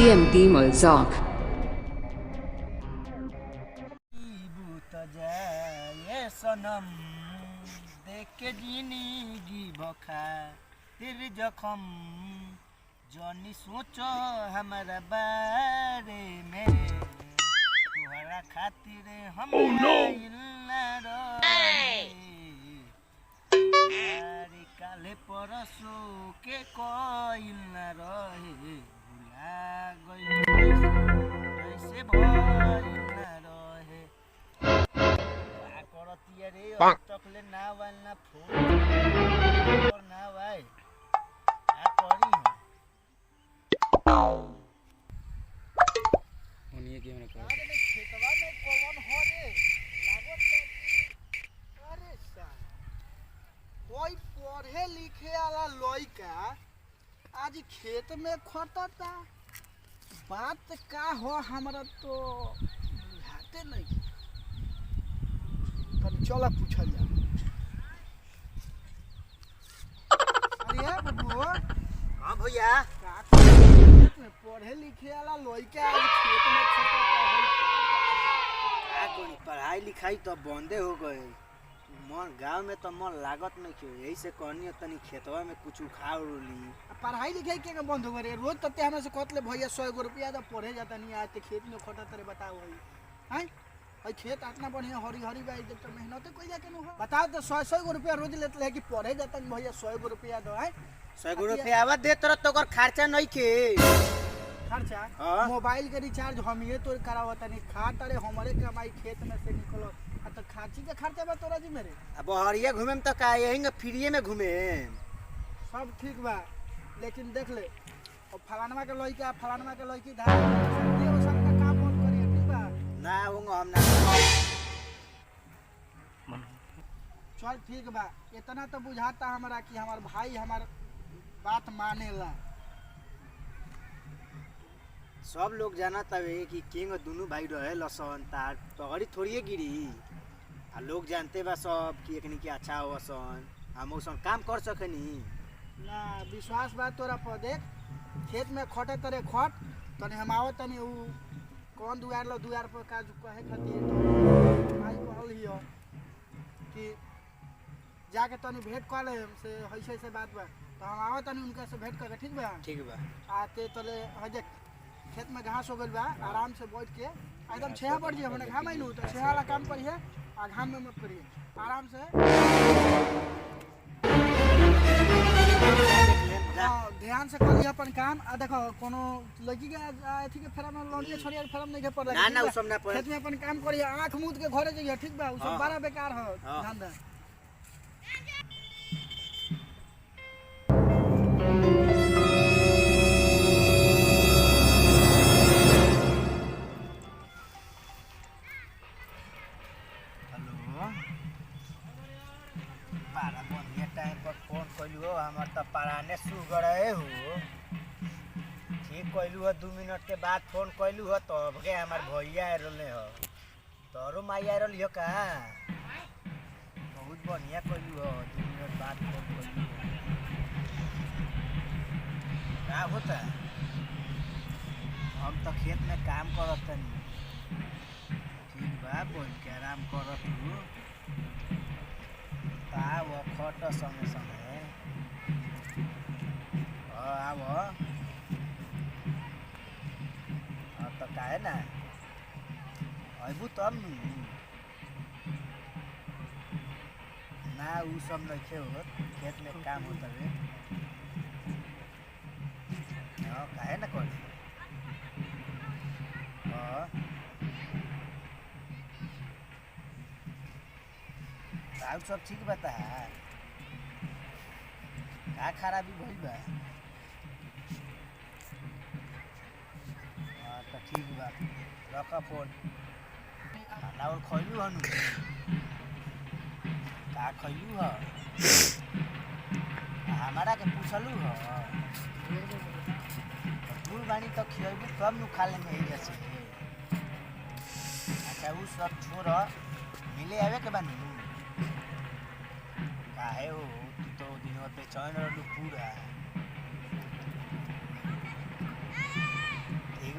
DMD Mozart. सनम देख के जिंदगी बखा फिर जखम जॉनी सोचो हमारा बारे में तुम्हारा खातिर हम काले परसो के कोई न रहे भुला गई कैसे भइल न रहे करतिया रे चकले ना वाल ना फोन और ना भाई आ करी ओनिए के हमरा कर अरे खेतवा में कौन हो रे लागत अरे सा कोई पढ़े लिखे वाला लइका आज खेत में खटता बात का हो हमरा तो बुझाते नहीं चला पूछल जा अरे बबू हां भैया पढ़े लिखे वाला लइका आज खेत में खटता का कोई पढ़ाई लिखाई तो बंदे हो गए मन गांव में तो मन लागत नहीं क्यों यही से कहनी तनी खेतवा में कुछ उखाड़ ली पढ़ाई लिखाई के बंद हो गए रोज तते हमरा से कहतले भैया 100 रुपया तो पढ़े जाता नहीं आते खेत में खटत रे बताओ हैं और खेत इतना बढ़िया हरी हरी बाई जब तो मेहनत कोई जाके न हो बताओ तो 100 रुपया रोज लेते है कि पढ़े जाता नहीं भैया 100 रुपया दो है 100 रुपया आवा दे तोरा तो खर्चा नहीं के खर्चा मोबाइल के रिचार्ज हम ये तो करावता नहीं खात अरे हमारे कमाई खेत में से निकलो तो खाची के खर्चा बा तोरा जी मेरे अब हरिया घूमे में तो का यही फ्रीए में घूमे सब ठीक बा लेकिन देख ले और फलानवा के लइका धार देव सब का काम बंद करिए ठीक बा ना होंगे हम ना चल ठीक बा इतना तो बुझाता हमरा कि हमार भाई हमार बात मानेला सब लोग जाना तवे कि किंग दोनों भाई रहे लसन तार तोहरी थोड़िए गिरी आ लोग जानते बा सब कि एकनी के अच्छा हो सन हम ओसन काम कर सकनी ना विश्वास बा तोरा पर देख खेत में खटे तरे खट तने हम आवत तनी उ कौन दुआर पर काज कहे खातिर तो भाई कहल हियो कि जाके तनी भेंट कर ले से हइसे से बात बा तो हम आवत तनी उनका से भेंट करके ठीक बा आते तले हजे खेत में घास हो गइल बा आराम से बैठ के एकदम छेहा पड़ जाए हमने घाम आइलू तो छेहा वाला काम करिए आ घाम में मत करिए आराम से ध्यान से करिए अपन काम आ देखो कोनो लड़की के अथी के फेरा में लौंडिया छोड़िया फेरा नहीं के पर ना ना उ सब ना पर खेत में अपन काम करिए आंख मूंद के घरे जाइए ठीक बा उ सब बड़ा बेकार हो ध्यान दे हमार तो पराने सुगर हो ठीक कैलू हो 2 मिनट के बाद फोन कैलू हो तब के हमार भैया आ रहे हो तोरो माई आ रही हो का बहुत बढ़िया कैलू हो 2 मिनट बाद फोन कैलू का होता हम तो खेत में काम करत तनी ठीक बा बोल के आराम करत हूँ ता वो खट संगे संगे आवो तो काहे ना अबू तब ना उ सब नहीं हो खेत में काम होता है काहे ना कर सब ठीक बता का खराबी भइल बा तो ठीक बा रखा फोन खाना और खैलू हनु का खैलू ह हमारा के पूछलू ह फूल बानी तो खियबू तब नु खा लेंगे ही जैसे अच्छा उ सब छोड़ मिले आवे के बानी काहे हो तो दिनों बेचैन रहलू पूरा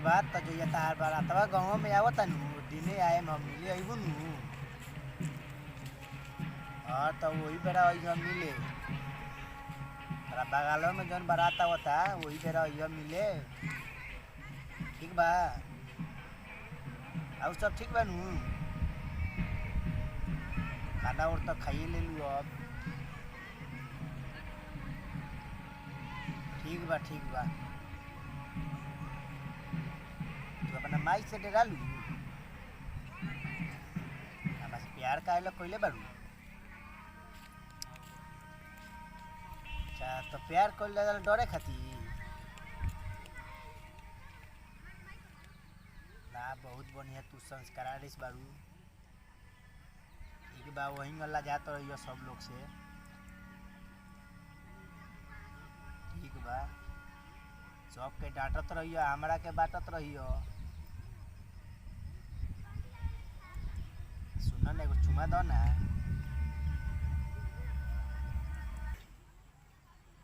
बात तो जइया तार बारातवा गाँव में आवत नु दिने आए हम मिले अइबो नु। हाँ तो वही बेरा अइया मिले तोरा बगलों में जौन बारात आवता वही बेरा अइया मिले। ठीक बा और सब ठीक बा नु। खाना और तो खाइए ले लू अब। ठीक बा तू अपना माई से डरा लू बस प्यार काहे कोइले बारू। अच्छा तो प्यार कोइले डरे खाती ना। बहुत बढ़िया तू संस्कार बारू। ठीक बा वही गल्ला जात रहियो सब लोग से। ठीक बा सबके डांटत रहियो हमरा के बाटत रहियो। सुन न एगो चुमा दो ना।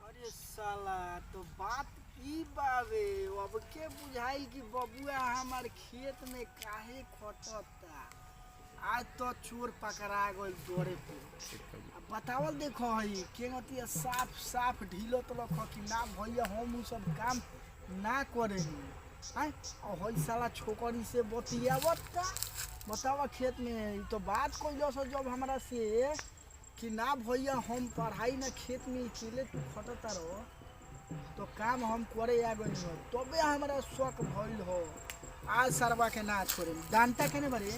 अरे साला तो बात ई बावे अब के बुझाइल कि बबुआ हमार खेत में काहे खटता। आज तो चोर पकड़ा गई दौड़े पे। अब बतावल देखो हई केंगतिया साफ साफ ढीलत रख कि ना भैया हम उ सब काम ना करे हैं। और हई साला छोकरी से बतियावता बतावा खेत में तो बात कइलो सो जब हमरा से कि ना भैया हम पढ़ाई ना खेत में अकेले तू खटता रहो तो काम हम करे आ गई हो तबे हमरा शौक भइल हो। आज सरवा के ना छोड़े डांटा केने बारे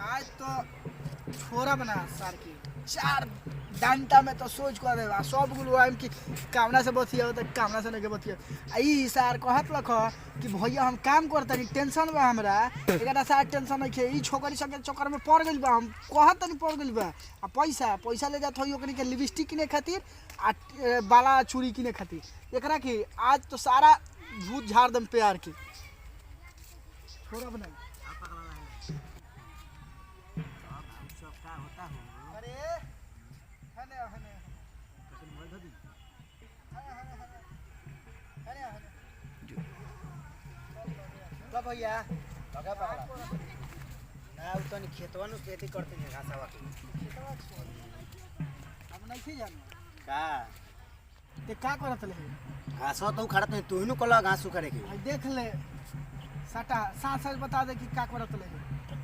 आज तो छोरा बना सर की 4 डंटा में तो सोच कर देवा सब गुल आइम कि कामना से बतिया तो कामना से नहीं बतिया। ई सर कहत लख कि भैया हम काम करता नहीं टेंशन बा हमरा एकटा सार टेंशन नहीं खे। ई छोकरी सब के चक्कर में पड़ गइल बा हम कहत नहीं पड़ गइल बा। आ पैसा ले जात होई ओकनी के लिपस्टिक किने खातिर आ बाला चूड़ी किने खातिर एकरा की आज तो सारा भूत झाड़ दम प्यार की छोरा बनाई। भैया लगा पकड़ा ना उ तनी खेतवा नु खेती करते हैं घासवा के खेतवा अब नहीं थी जान का ते का करत ले घासवा तो खड़त नहीं तू नु कला घास उखड़े के देख ले सटा साथ साथ बता दे कि का करत ले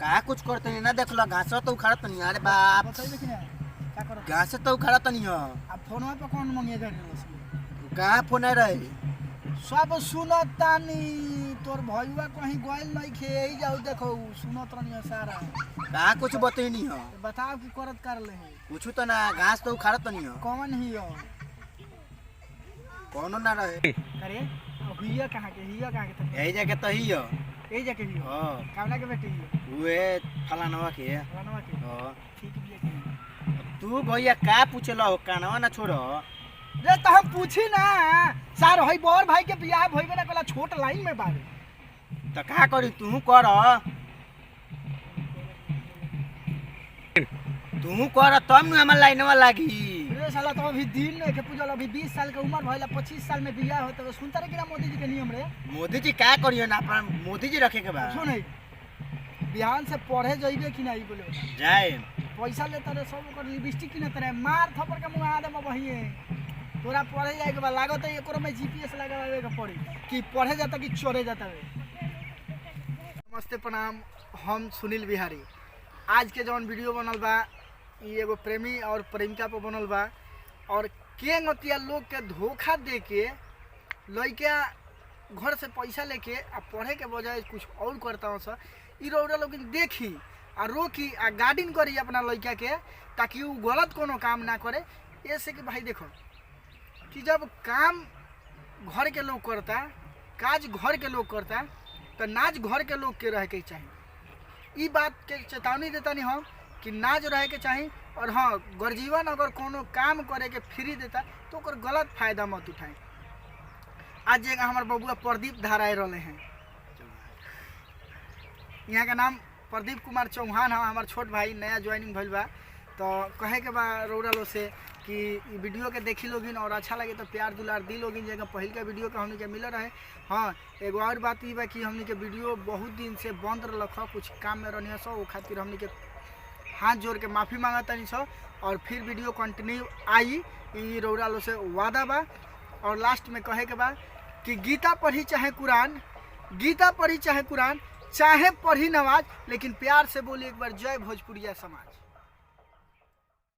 का कुछ करते नहीं ना देख लो घासवा तो खड़त नहीं। अरे बाप बताइए कि का करत घास तो खड़त नहीं हो। अब फोनवा पे कौन मंगे जा रही कहां फोन रहे सब सुनतानी तोर भईवा कहीं गइल नहीं खे ही जाऊ देखो सुनत रहनी सारा का कुछ बतैनी हो। बताओ कि करत कर ले कुछ तो ना घास तो उखाड़त नहीं हो। कौन ही हो कोनो ना रहे अरे हिया कहां के यही जगह तो ही हो यही जगह ही हो। हां कामना के बेटी हुए फलानवा के हां ठीक बिया तू भैया का पूछला हो कानवा ना छोड़ो रे तो हम पूछी ना सार हई बड़ भाई के बियाह भइबे ना कला छोट लाइन में बारे त का करी तू कर तब न हमर लाइनवा लागी। रे साला तो अभी दिन के पूजल अभी 20 साल के उम्र भइला 25 साल में बियाह होत सुनता रे कि ना मोदी जी के नियम रे। मोदी जी का करियो ना अपन मोदी जी रखे के बा सुन बिहान से पढ़े जइबे कि नहीं बोले जाए पैसा लेता रे सब ओकर लिपस्टिक किनत रे मार थप्पड़ के मुंह आ दे बहिए तोरा पढ़े जाए के बा लागत है एकरो में जीपीएस लगावे के पड़ी कि पढ़े जाता कि चोरे जाता रे। नमस्ते प्रणाम हम सुनील बिहारी। आज के जौन वीडियो बनल बा ई एगो प्रेमी और प्रेमिका पे बनल बा और के गतिया लोग के धोखा दे के लइका घर से पैसा लेके आ पढ़े के बजाय कुछ और करता हूँ सर ई रौरा लोग देखी आ रोकी आ गार्डिंग करी अपना लइका के ताकि वो गलत कोनो काम ना करे। ऐसे कि भाई देखो कि जब काम घर के लोग करता काज घर के लोग करता तो नाच घर के लोग के रह के चाहिए। ई बात के चेतावनी देता नहीं हम कि नाच रहे के चाहिए। और हाँ गर्जीवन अगर कोनो काम करे के फ्री देता तो ओकर गलत फायदा मत उठाए। आज जगह हमारे बबुआ प्रदीप धाराए रहे हैं यहाँ का नाम प्रदीप कुमार चौहान है हमार छोट भाई नया ज्वाइनिंग भइल बा तो कहे के बा रौरा लो से कि ई वीडियो के देखी लोगिन और अच्छा लगे तो प्यार दुलार दी लोगिन जगह पहिल के वीडियो के हमनी के मिल रहे। हाँ एगो और बात ई बा कि हमनी के वीडियो बहुत दिन से बंद रख कुछ काम में रहनी सो, वो खातिर हमनी के हाथ जोड़ के माफ़ी मांगतनी सो और फिर वीडियो कंटिन्यू आई ई रौरा लो से वादा बा। और लास्ट में कहे के बा कि गीता पढ़ी चाहे कुरान, गीता पढ़ी चाहे कुरान, चाहे पढ़ी नमाज, लेकिन प्यार से बोली एक बार जय भोजपुरिया समाज।